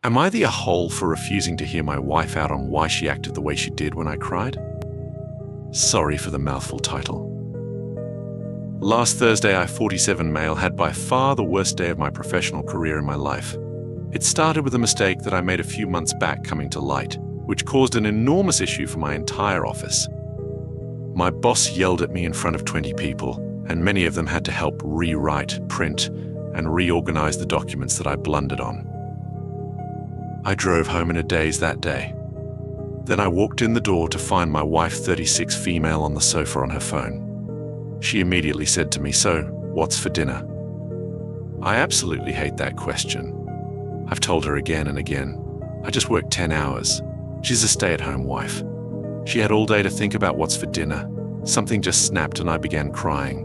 Am I the a-hole for refusing to hear my wife out on why she acted the way she did when I cried? Sorry for the mouthful title. Last Thursday, I, 47 male, had by far the worst day of my professional career in my life. It started with a mistake that I made a few months back coming to light, which caused an enormous issue for my entire office. My boss yelled at me in front of 20 people, and many of them had to help rewrite, print, and reorganize the documents that I blundered on. I drove home in a daze that day. Then I walked in the door to find my wife, 36 female, on the sofa on her phone. She immediately said to me, "So, what's for dinner?" I absolutely hate that question. I've told her again and again. I just worked 10 hours. She's a stay-at-home wife. She had all day to think about what's for dinner. Something just snapped and I began crying.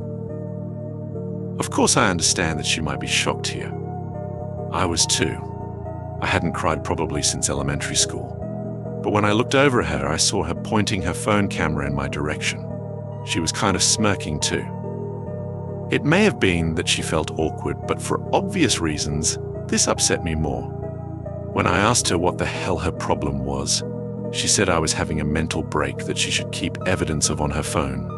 Of course, I understand that she might be shocked here. I was too. I hadn't cried probably since elementary school. But when I looked over at her, I saw her pointing her phone camera in my direction. She was kind of smirking too. It may have been that she felt awkward, but for obvious reasons, this upset me more. When I asked her what the hell her problem was, she said I was having a mental break that she should keep evidence of on her phone.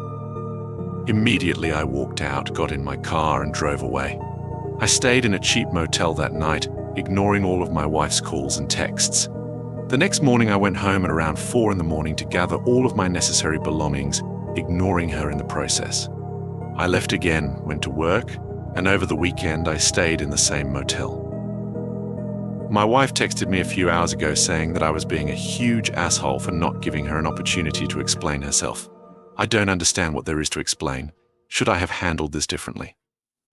Immediately I walked out, got in my car and drove away. I stayed in a cheap motel that night, ignoring all of my wife's calls and texts. The next morning I went home at around 4 in the morning to gather all of my necessary belongings, ignoring her in the process. I left again, went to work, and over the weekend I stayed in the same motel. My wife texted me a few hours ago saying that I was being a huge asshole for not giving her an opportunity to explain herself. I don't understand what there is to explain. Should I have handled this differently?